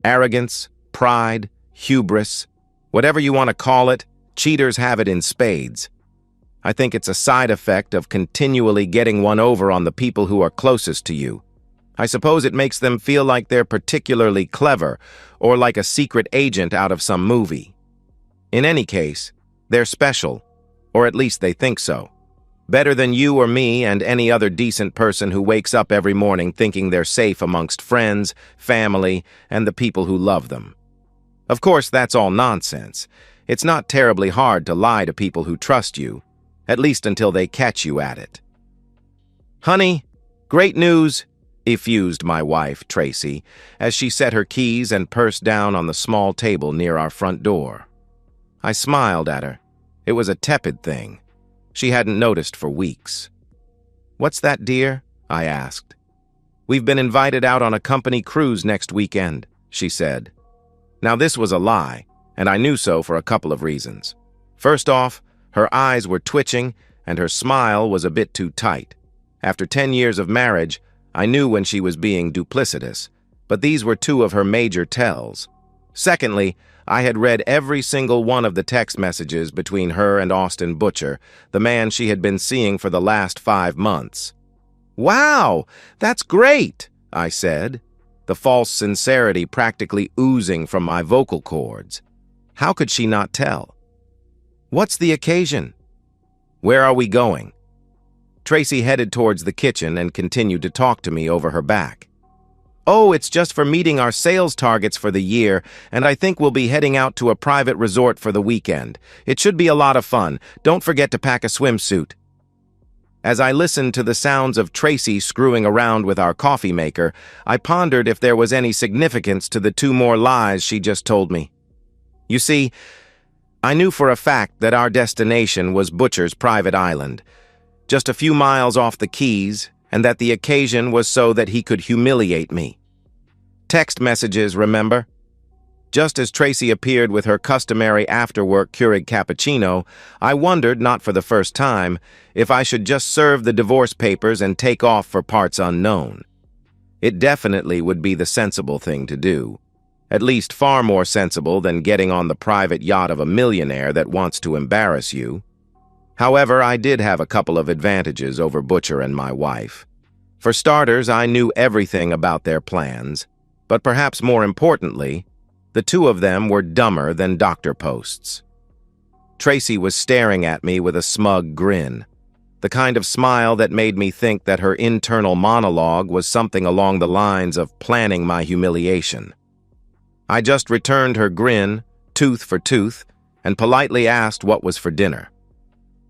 Arrogance, pride, hubris, whatever you want to call it, cheaters have it in spades. I think it's a side effect of continually getting one over on the people who are closest to you. I suppose it makes them feel like they're particularly clever or like a secret agent out of some movie. In any case, they're special, or at least they think so. Better than you or me and any other decent person who wakes up every morning thinking they're safe amongst friends, family, and the people who love them. Of course, that's all nonsense. It's not terribly hard to lie to people who trust you, at least until they catch you at it. "Honey, great news," effused my wife, Tracy, as she set her keys and purse down on the small table near our front door. I smiled at her. It was a tepid thing. She hadn't noticed for weeks. "What's that, dear?" I asked. "We've been invited out on a company cruise next weekend," she said. Now this was a lie, and I knew so for a couple of reasons. First off, her eyes were twitching and her smile was a bit too tight. After 10 years of marriage, I knew when she was being duplicitous, but these were two of her major tells. Secondly, I had read every single one of the text messages between her and Austin Butcher, the man she had been seeing for the last 5 months. "Wow, that's great," I said, the false sincerity practically oozing from my vocal cords. How could she not tell? "What's the occasion? Where are we going?" Tracy headed towards the kitchen and continued to talk to me over her back. "Oh, it's just for meeting our sales targets for the year, and I think we'll be heading out to a private resort for the weekend. It should be a lot of fun. Don't forget to pack a swimsuit." As I listened to the sounds of Tracy screwing around with our coffee maker, I pondered if there was any significance to the 2 more lies she just told me. You see, I knew for a fact that our destination was Butcher's private island, just a few miles off the Keys, and that the occasion was so that he could humiliate me. Text messages, remember? Just as Tracy appeared with her customary after-work Keurig cappuccino, I wondered, not for the first time, if I should just serve the divorce papers and take off for parts unknown. It definitely would be the sensible thing to do. At least far more sensible than getting on the private yacht of a millionaire that wants to embarrass you. However, I did have a couple of advantages over Butcher and my wife. For starters, I knew everything about their plans, but perhaps more importantly, the 2 of them were dumber than doctor posts. Tracy was staring at me with a smug grin, the kind of smile that made me think that her internal monologue was something along the lines of planning my humiliation. I just returned her grin, tooth for tooth, and politely asked what was for dinner.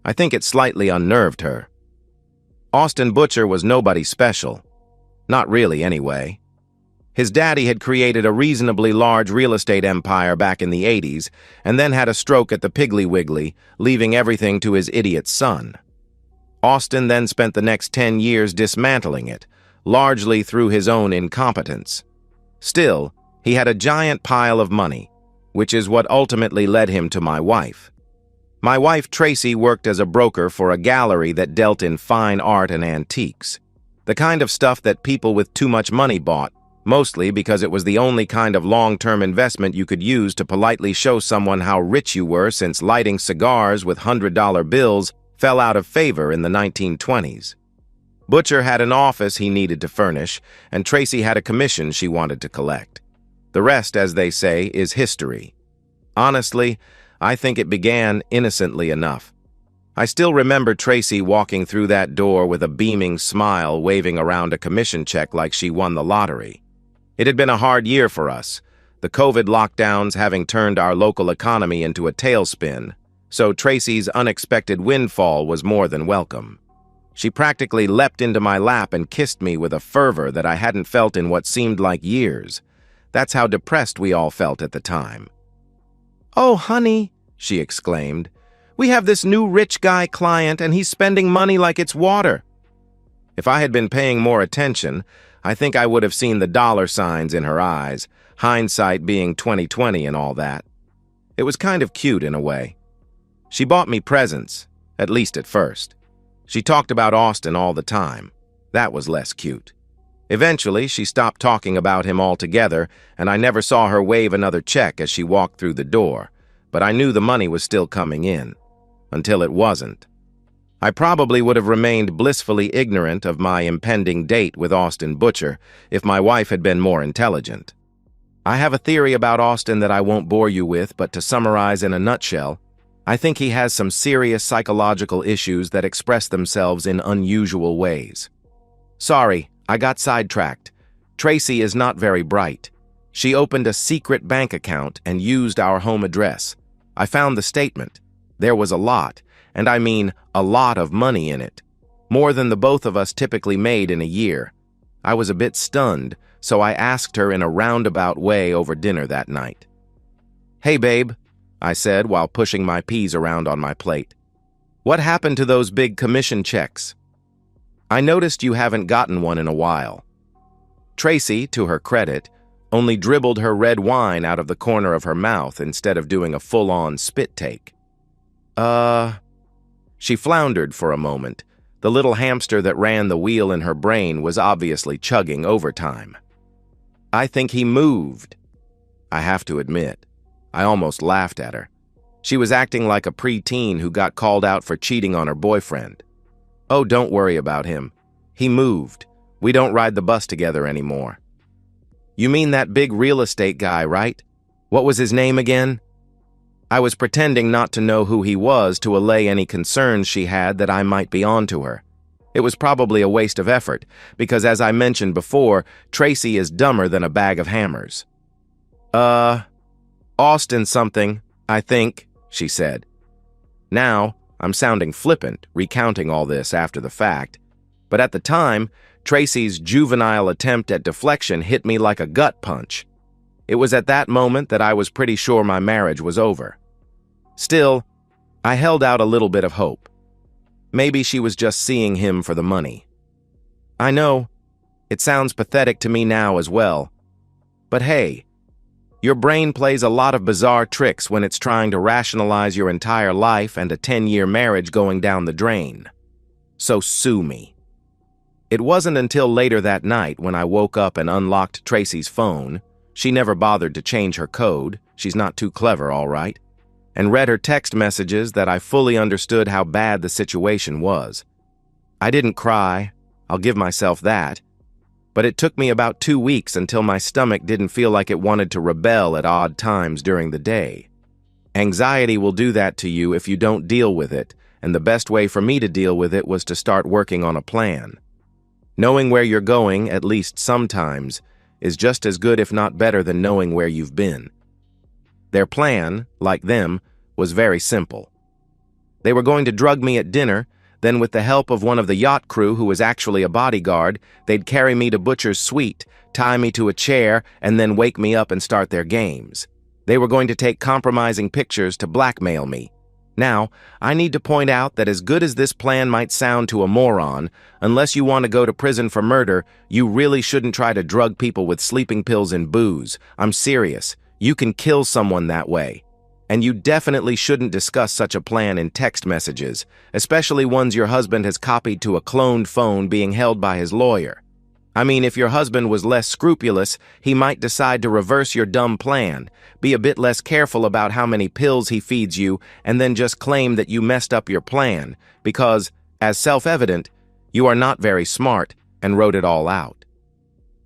I think it slightly unnerved her. Austin Butcher was nobody special. Not really, anyway. His daddy had created a reasonably large real estate empire back in the 80s, and then had a stroke at the Piggly Wiggly, leaving everything to his idiot son. Austin then spent the next 10 years dismantling it, largely through his own incompetence. Still, he had a giant pile of money, which is what ultimately led him to my wife. My wife, Tracy, worked as a broker for a gallery that dealt in fine art and antiques, the kind of stuff that people with too much money bought, mostly because it was the only kind of long-term investment you could use to politely show someone how rich you were, since lighting cigars with $100 bills fell out of favor in the 1920s. Butcher had an office he needed to furnish, and Tracy had a commission she wanted to collect. The rest, as they say, is history. Honestly, I think it began innocently enough. I still remember Tracy walking through that door with a beaming smile, waving around a commission check like she won the lottery. It had been a hard year for us, the COVID lockdowns having turned our local economy into a tailspin, so Tracy's unexpected windfall was more than welcome. She practically leapt into my lap and kissed me with a fervor that I hadn't felt in what seemed like years. That's how depressed we all felt at the time. "Oh, honey," she exclaimed, "we have this new rich guy client and he's spending money like it's water." If I had been paying more attention, I think I would have seen the dollar signs in her eyes, hindsight being 20/20 and all that. It was kind of cute in a way. She bought me presents, at least at first. She talked about Austin all the time. That was less cute. Eventually, she stopped talking about him altogether, and I never saw her wave another check as she walked through the door, but I knew the money was still coming in. Until it wasn't. I probably would have remained blissfully ignorant of my impending date with Austin Butcher if my wife had been more intelligent. I have a theory about Austin that I won't bore you with, but to summarize in a nutshell, I think he has some serious psychological issues that express themselves in unusual ways. Sorry, I got sidetracked. Tracy is not very bright. She opened a secret bank account and used our home address. I found the statement. There was a lot, and I mean a lot of money in it. More than the both of us typically made in a year. I was a bit stunned, so I asked her in a roundabout way over dinner that night. "Hey, babe," I said while pushing my peas around on my plate. "What happened to those big commission checks? I noticed you haven't gotten one in a while." Tracy, to her credit, only dribbled her red wine out of the corner of her mouth instead of doing a full-on spit take. She floundered for a moment. The little hamster that ran the wheel in her brain was obviously chugging overtime. "I think he moved." I have to admit, I almost laughed at her. She was acting like a preteen who got called out for cheating on her boyfriend. "Oh, don't worry about him. He moved. We don't ride the bus together anymore." "You mean that big real estate guy, right? What was his name again?" I was pretending not to know who he was to allay any concerns she had that I might be onto her. It was probably a waste of effort, because as I mentioned before, Tracy is dumber than a bag of hammers. Austin something, I think," she said. Now, I'm sounding flippant, recounting all this after the fact, but at the time, Tracy's juvenile attempt at deflection hit me like a gut punch. It was at that moment that I was pretty sure my marriage was over. Still, I held out a little bit of hope. Maybe she was just seeing him for the money. I know, it sounds pathetic to me now as well. But hey, your brain plays a lot of bizarre tricks when it's trying to rationalize your entire life and a 10-year marriage going down the drain. So sue me. It wasn't until later that night when I woke up and unlocked Tracy's phone. She never bothered to change her code, she's not too clever, all right, and read her text messages that I fully understood how bad the situation was. I didn't cry, I'll give myself that, but it took me about 2 weeks until my stomach didn't feel like it wanted to rebel at odd times during the day. Anxiety will do that to you if you don't deal with it, and the best way for me to deal with it was to start working on a plan. Knowing where you're going, at least sometimes, is just as good if not better than knowing where you've been. Their plan, like them, was very simple. They were going to drug me at dinner, then with the help of one of the yacht crew who was actually a bodyguard, they'd carry me to Butcher's suite, tie me to a chair, and then wake me up and start their games. They were going to take compromising pictures to blackmail me. Now, I need to point out that as good as this plan might sound to a moron, unless you want to go to prison for murder, you really shouldn't try to drug people with sleeping pills and booze. I'm serious. You can kill someone that way. And you definitely shouldn't discuss such a plan in text messages, especially ones your husband has copied to a cloned phone being held by his lawyer. I mean, if your husband was less scrupulous, he might decide to reverse your dumb plan, be a bit less careful about how many pills he feeds you, and then just claim that you messed up your plan, because, as self-evident, you are not very smart and wrote it all out.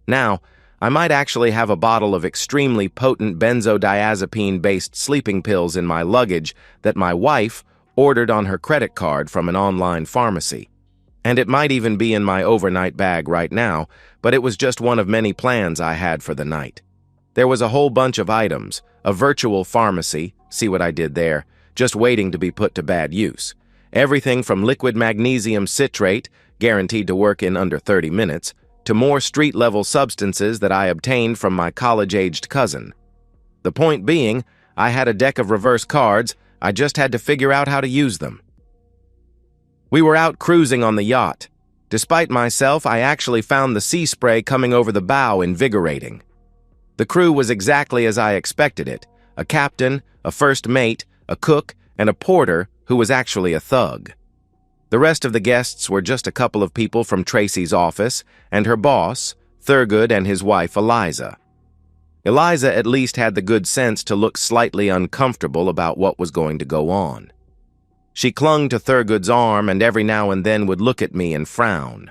Now, I might actually have a bottle of extremely potent benzodiazepine-based sleeping pills in my luggage that my wife ordered on her credit card from an online pharmacy. And it might even be in my overnight bag right now, but it was just one of many plans I had for the night. There was a whole bunch of items, a virtual pharmacy, see what I did there, just waiting to be put to bad use. Everything from liquid magnesium citrate, guaranteed to work in under 30 minutes, to more street-level substances that I obtained from my college-aged cousin. The point being, I had a deck of reverse cards, I just had to figure out how to use them. We were out cruising on the yacht. Despite myself, I actually found the sea spray coming over the bow invigorating. The crew was exactly as I expected it, a captain, a first mate, a cook, and a porter who was actually a thug. The rest of the guests were just a couple of people from Tracy's office, and her boss, Thurgood and his wife Eliza. Eliza at least had the good sense to look slightly uncomfortable about what was going to go on. She clung to Thurgood's arm and every now and then would look at me and frown.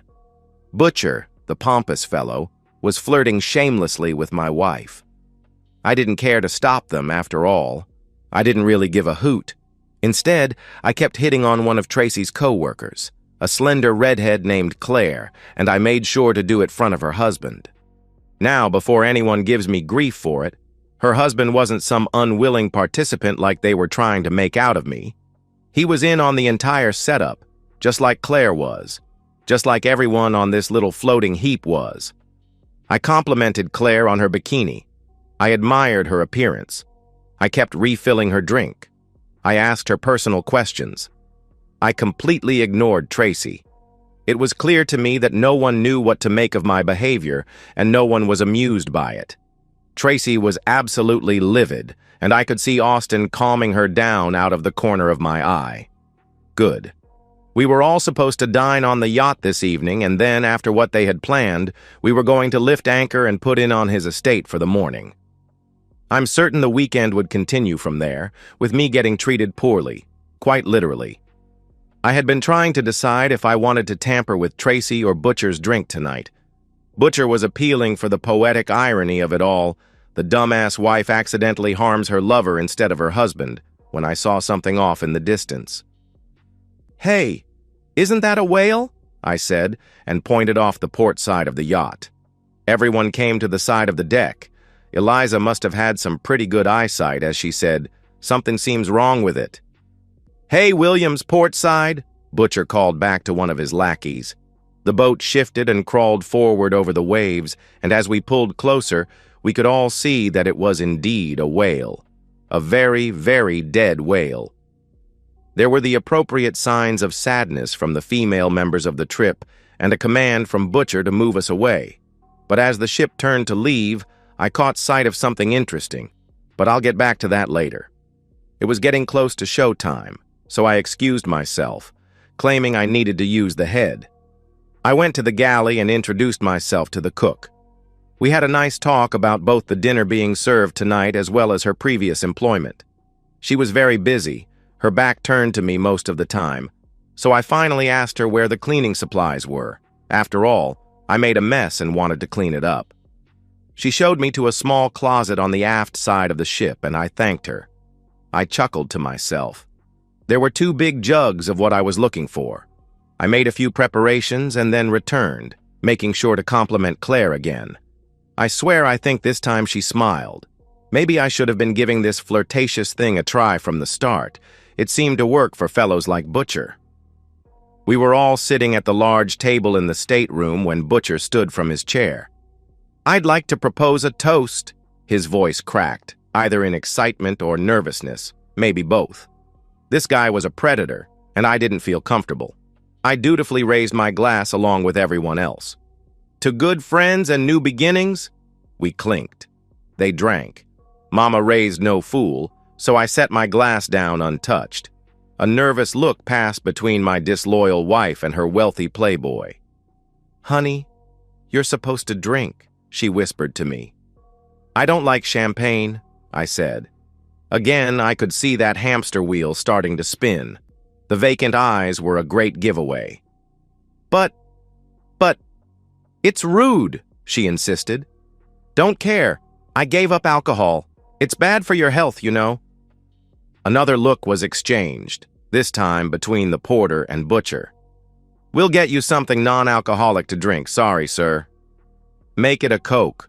Butcher, the pompous fellow, was flirting shamelessly with my wife. I didn't care to stop them, after all. I didn't really give a hoot. Instead, I kept hitting on one of Tracy's co-workers, a slender redhead named Claire, and I made sure to do it in front of her husband. Now, before anyone gives me grief for it, her husband wasn't some unwilling participant like they were trying to make out of me. He was in on the entire setup, just like Claire was, just like everyone on this little floating heap was. I complimented Claire on her bikini. I admired her appearance. I kept refilling her drink. I asked her personal questions. I completely ignored Tracy. It was clear to me that no one knew what to make of my behavior, and no one was amused by it. Tracy was absolutely livid, and I could see Austin calming her down out of the corner of my eye. Good. We were all supposed to dine on the yacht this evening, and then, after what they had planned, we were going to lift anchor and put in on his estate for the morning. I'm certain the weekend would continue from there, with me getting treated poorly, quite literally. I had been trying to decide if I wanted to tamper with Tracy or Butcher's drink tonight. Butcher was appealing for the poetic irony of it all. The dumbass wife accidentally harms her lover instead of her husband, when I saw something off in the distance. "Hey, isn't that a whale?" I said, and pointed off the port side of the yacht. Everyone came to the side of the deck. Eliza must have had some pretty good eyesight as she said, "Something seems wrong with it." "Hey, Williams, port side," Butcher called back to one of his lackeys. The boat shifted and crawled forward over the waves, and as we pulled closer, we could all see that it was indeed a whale. A very, very dead whale. There were the appropriate signs of sadness from the female members of the trip and a command from Butcher to move us away. But as the ship turned to leave, I caught sight of something interesting, but I'll get back to that later. It was getting close to showtime, so I excused myself, claiming I needed to use the head. I went to the galley and introduced myself to the cook. We had a nice talk about both the dinner being served tonight as well as her previous employment. She was very busy, her back turned to me most of the time, so I finally asked her where the cleaning supplies were. After all, I made a mess and wanted to clean it up. She showed me to a small closet on the aft side of the ship, and I thanked her. I chuckled to myself. There were 2 big jugs of what I was looking for. I made a few preparations and then returned, making sure to compliment Claire again. I swear I think this time she smiled. Maybe I should have been giving this flirtatious thing a try from the start. It seemed to work for fellows like Butcher. We were all sitting at the large table in the stateroom when Butcher stood from his chair. "I'd like to propose a toast," his voice cracked, either in excitement or nervousness, maybe both. This guy was a predator, and I didn't feel comfortable. I dutifully raised my glass along with everyone else. "To good friends and new beginnings?" We clinked. They drank. Mama raised no fool, so I set my glass down untouched. A nervous look passed between my disloyal wife and her wealthy playboy. "Honey, you're supposed to drink," she whispered to me. "I don't like champagne," I said. Again, I could see that hamster wheel starting to spin. The vacant eyes were a great giveaway. But, it's rude," she insisted. "Don't care. I gave up alcohol. It's bad for your health, you know." Another look was exchanged, this time between the porter and Butcher. "We'll get you something non-alcoholic to drink, sorry, sir." "Make it a Coke."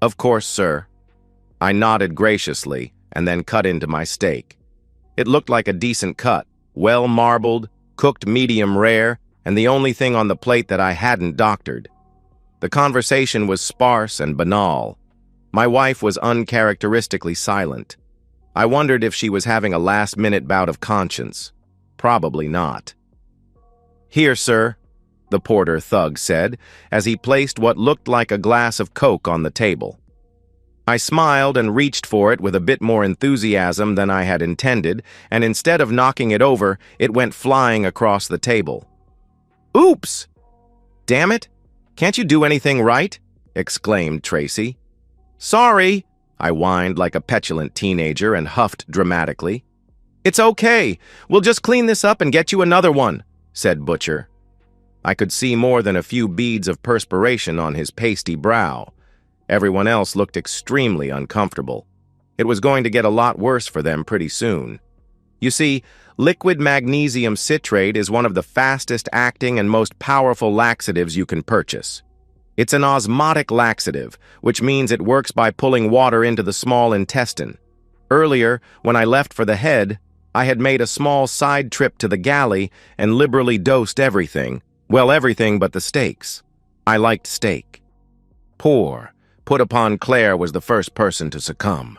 "Of course, sir." I nodded graciously and then cut into my steak. It looked like a decent cut, well marbled, cooked medium rare, and the only thing on the plate that I hadn't doctored. The conversation was sparse and banal. My wife was uncharacteristically silent. I wondered if she was having a last-minute bout of conscience. Probably not. "Here, sir," the porter thug said, as he placed what looked like a glass of Coke on the table. I smiled and reached for it with a bit more enthusiasm than I had intended, and instead of knocking it over, it went flying across the table. "Oops! Damn it! Can't you do anything right?" exclaimed Tracy. "Sorry," I whined like a petulant teenager and huffed dramatically. "It's okay. We'll just clean this up and get you another one," said Butcher. I could see more than a few beads of perspiration on his pasty brow. Everyone else looked extremely uncomfortable. It was going to get a lot worse for them pretty soon. You see, liquid magnesium citrate is one of the fastest-acting and most powerful laxatives you can purchase. It's an osmotic laxative, which means it works by pulling water into the small intestine. Earlier, when I left for the head, I had made a small side trip to the galley and liberally dosed everything. Well, everything but the steaks. I liked steak. Poor, put upon Claire was the first person to succumb.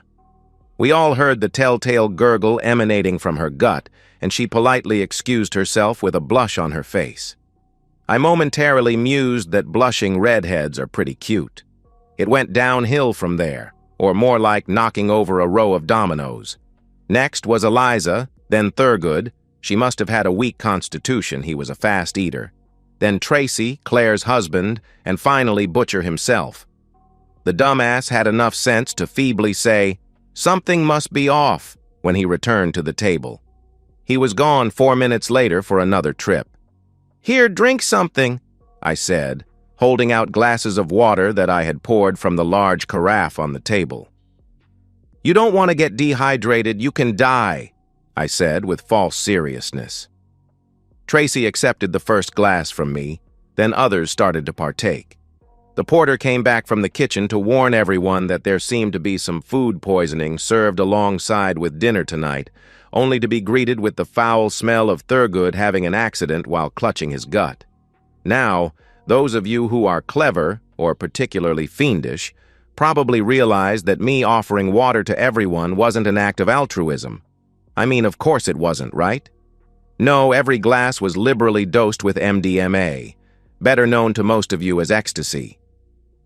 We all heard the telltale gurgle emanating from her gut, and she politely excused herself with a blush on her face. I momentarily mused that blushing redheads are pretty cute. It went downhill from there, or more like knocking over a row of dominoes. Next was Eliza, then Thurgood. She must have had a weak constitution, he was a fast eater. Then Tracy, Claire's husband, and finally Butcher himself. The dumbass had enough sense to feebly say, "Something must be off," when he returned to the table. He was gone 4 minutes later for another trip. "Here, drink something," I said, holding out glasses of water that I had poured from the large carafe on the table. "You don't want to get dehydrated, you can die," I said with false seriousness. Tracy accepted the first glass from me, then others started to partake. The porter came back from the kitchen to warn everyone that there seemed to be some food poisoning served alongside with dinner tonight, only to be greeted with the foul smell of Thurgood having an accident while clutching his gut. Now, those of you who are clever, or particularly fiendish, probably realize that me offering water to everyone wasn't an act of altruism. I mean, of course it wasn't, right? No, every glass was liberally dosed with MDMA, better known to most of you as ecstasy.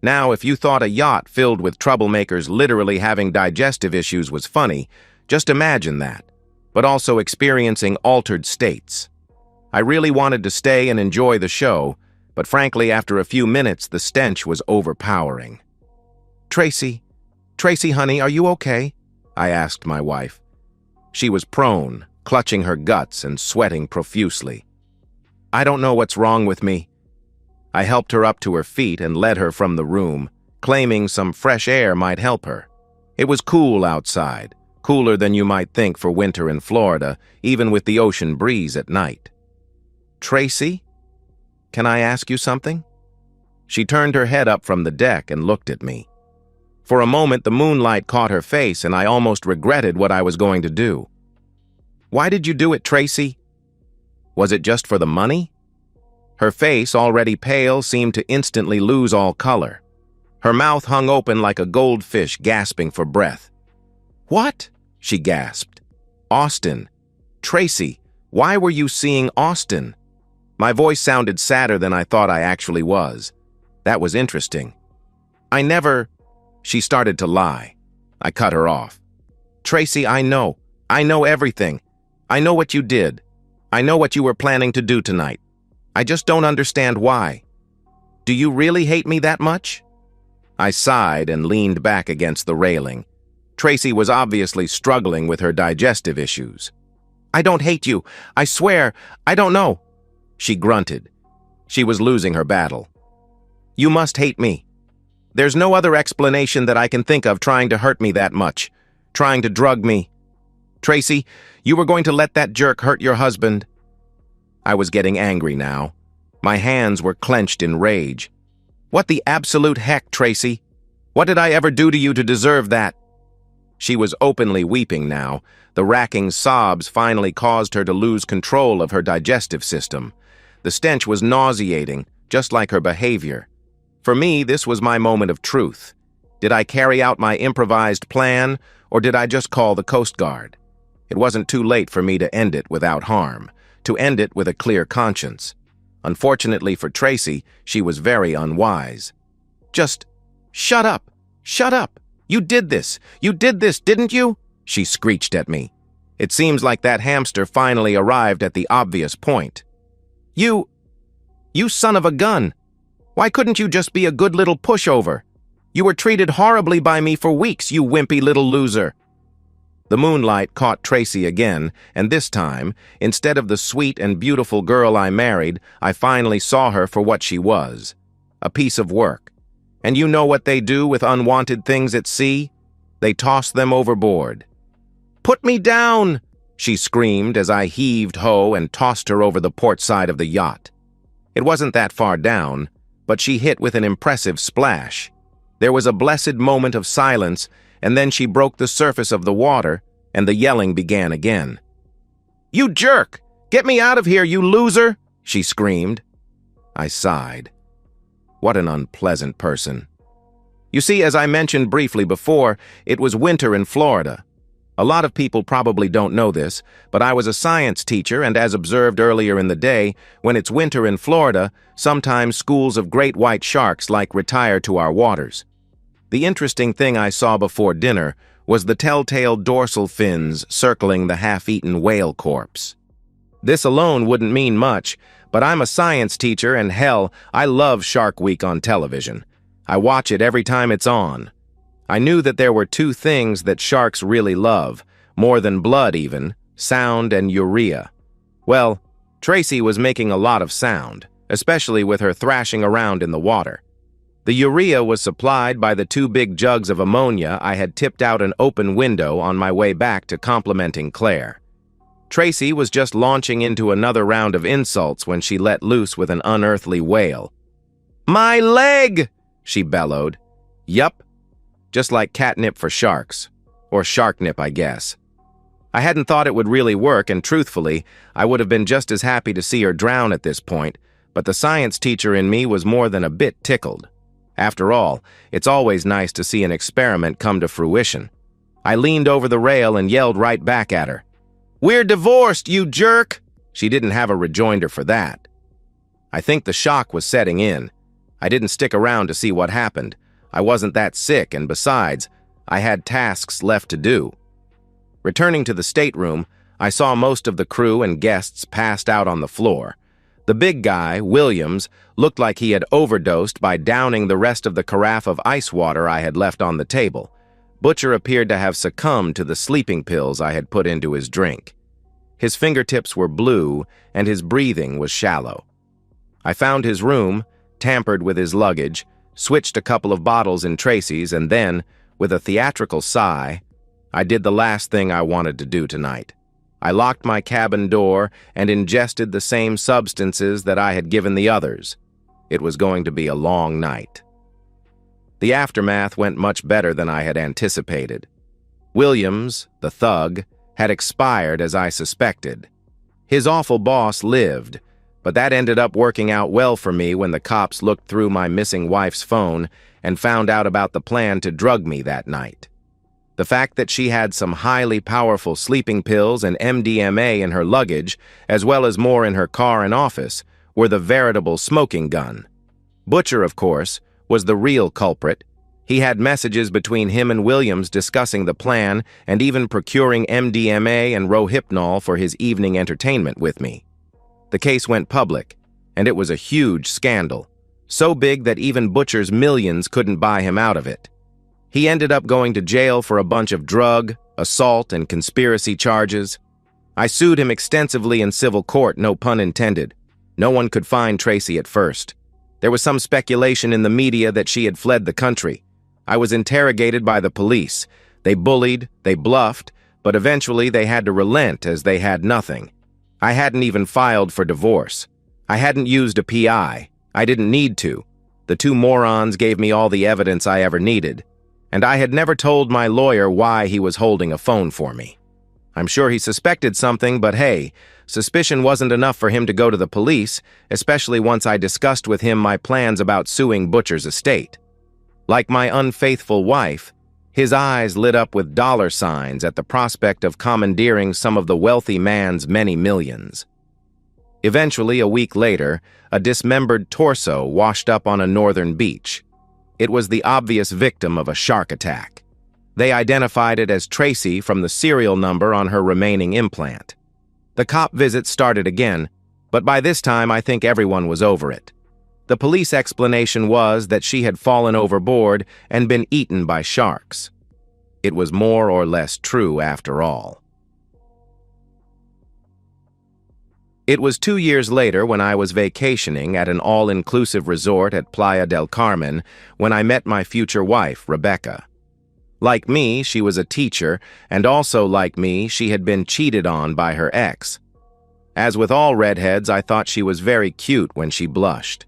Now, if you thought a yacht filled with troublemakers literally having digestive issues was funny, just imagine that, but also experiencing altered states. I really wanted to stay and enjoy the show, but frankly, after a few minutes, the stench was overpowering. Tracy, honey, are you okay?" I asked my wife. She was prone, clutching her guts and sweating profusely. "I don't know what's wrong with me." I helped her up to her feet and led her from the room, claiming some fresh air might help her. It was cool outside, cooler than you might think for winter in Florida, even with the ocean breeze at night. "Tracy, can I ask you something?" She turned her head up from the deck and looked at me. For a moment, the moonlight caught her face, and I almost regretted what I was going to do. "Why did you do it, Tracy? Was it just for the money?" Her face, already pale, seemed to instantly lose all color. Her mouth hung open like a goldfish gasping for breath. "What?" she gasped. "Austin. Tracy, why were you seeing Austin?" My voice sounded sadder than I thought I actually was. That was interesting. "I never—" She started to lie. I cut her off. "Tracy, I know. I know everything. I know what you did. I know what you were planning to do tonight. I just don't understand why. Do you really hate me that much?" I sighed and leaned back against the railing. Tracy was obviously struggling with her digestive issues. "I don't hate you. I swear, I don't know." She grunted. She was losing her battle. "You must hate me. There's no other explanation that I can think of trying to hurt me that much, trying to drug me. Tracy, you were going to let that jerk hurt your husband." I was getting angry now. My hands were clenched in rage. "What the absolute heck, Tracy? What did I ever do to you to deserve that?" She was openly weeping now. The racking sobs finally caused her to lose control of her digestive system. The stench was nauseating, just like her behavior. For me, this was my moment of truth. Did I carry out my improvised plan, or did I just call the Coast Guard? It wasn't too late for me to end it without harm, to end it with a clear conscience. Unfortunately for Tracy, she was very unwise. "Just shut up! Shut up! You did this! You did this, didn't you?" she screeched at me. It seems like that hamster finally arrived at the obvious point. You son of a gun! Why couldn't you just be a good little pushover? You were treated horribly by me for weeks, you wimpy little loser." The moonlight caught Tracy again, and this time, instead of the sweet and beautiful girl I married, I finally saw her for what she was. A piece of work. And you know what they do with unwanted things at sea? They toss them overboard. "Put me down!" she screamed as I heaved ho and tossed her over the port side of the yacht. It wasn't that far down, but she hit with an impressive splash. There was a blessed moment of silence, and then she broke the surface of the water, and the yelling began again. "You jerk! Get me out of here, you loser!" she screamed. I sighed. What an unpleasant person. You see, as I mentioned briefly before, it was winter in Florida. A lot of people probably don't know this, but I was a science teacher, and as observed earlier in the day, when it's winter in Florida, sometimes schools of great white sharks retire to our waters. The interesting thing I saw before dinner was the telltale dorsal fins circling the half-eaten whale corpse. This alone wouldn't mean much, but I'm a science teacher, and hell, I love Shark Week on television. I watch it every time it's on. I knew that there were two things that sharks really love, more than blood even, sound and urea. Well, Tracy was making a lot of sound, especially with her thrashing around in the water. The urea was supplied by the 2 big jugs of ammonia I had tipped out an open window on my way back to complimenting Claire. Tracy was just launching into another round of insults when she let loose with an unearthly wail. "My leg!" she bellowed. Yup. Just like catnip for sharks. Or sharknip, I guess. I hadn't thought it would really work, and truthfully, I would have been just as happy to see her drown at this point, but the science teacher in me was more than a bit tickled. After all, it's always nice to see an experiment come to fruition. I leaned over the rail and yelled right back at her. "We're divorced, you jerk!" She didn't have a rejoinder for that. I think the shock was setting in. I didn't stick around to see what happened. I wasn't that sick, and besides, I had tasks left to do. Returning to the stateroom, I saw most of the crew and guests passed out on the floor. The big guy, Williams, looked like he had overdosed by downing the rest of the carafe of ice water I had left on the table. Butcher appeared to have succumbed to the sleeping pills I had put into his drink. His fingertips were blue, and his breathing was shallow. I found his room, tampered with his luggage, switched a couple of bottles in Tracy's, and then, with a theatrical sigh, I did the last thing I wanted to do tonight. I locked my cabin door and ingested the same substances that I had given the others. It was going to be a long night. The aftermath went much better than I had anticipated. Williams, the thug, had expired as I suspected. His awful boss lived, but that ended up working out well for me when the cops looked through my missing wife's phone and found out about the plan to drug me that night. The fact that she had some highly powerful sleeping pills and MDMA in her luggage, as well as more in her car and office, were the veritable smoking gun. Butcher, of course, was the real culprit. He had messages between him and Williams discussing the plan and even procuring MDMA and Rohypnol for his evening entertainment with me. The case went public, and it was a huge scandal, so big that even Butcher's millions couldn't buy him out of it. He ended up going to jail for a bunch of drug, assault, and conspiracy charges. I sued him extensively in civil court, no pun intended. No one could find Tracy at first. There was some speculation in the media that she had fled the country. I was interrogated by the police. They bullied, they bluffed, but eventually they had to relent as they had nothing. I hadn't even filed for divorce. I hadn't used a PI. I didn't need to. The 2 morons gave me all the evidence I ever needed. And I had never told my lawyer why he was holding a phone for me. I'm sure he suspected something, but hey, suspicion wasn't enough for him to go to the police, especially once I discussed with him my plans about suing Butcher's estate. Like my unfaithful wife, his eyes lit up with dollar signs at the prospect of commandeering some of the wealthy man's many millions. Eventually, a week later, a dismembered torso washed up on a northern beach. It was the obvious victim of a shark attack. They identified it as Tracy from the serial number on her remaining implant. The cop visit started again, but by this time I think everyone was over it. The police explanation was that she had fallen overboard and been eaten by sharks. It was more or less true after all. It was 2 years later when I was vacationing at an all-inclusive resort at Playa del Carmen when I met my future wife, Rebecca. Like me, she was a teacher, and also like me, she had been cheated on by her ex. As with all redheads, I thought she was very cute when she blushed.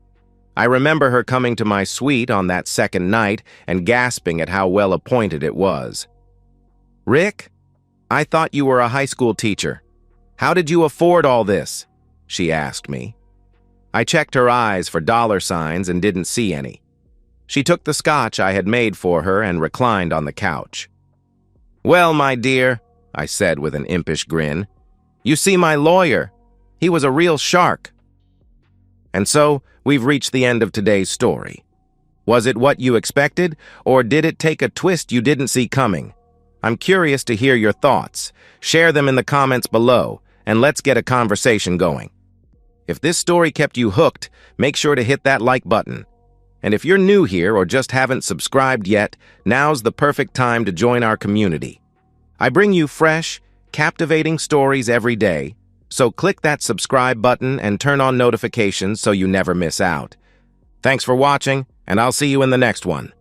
I remember her coming to my suite on that second night and gasping at how well appointed it was. "Rick, I thought you were a high school teacher. How did you afford all this?" she asked me. I checked her eyes for dollar signs and didn't see any. She took the scotch I had made for her and reclined on the couch. "Well, my dear," I said with an impish grin, "you see my lawyer. He was a real shark." And so, we've reached the end of today's story. Was it what you expected, or did it take a twist you didn't see coming? I'm curious to hear your thoughts. Share them in the comments below, and let's get a conversation going. If this story kept you hooked, make sure to hit that like button. And if you're new here or just haven't subscribed yet, now's the perfect time to join our community. I bring you fresh, captivating stories every day, so click that subscribe button and turn on notifications so you never miss out. Thanks for watching, and I'll see you in the next one.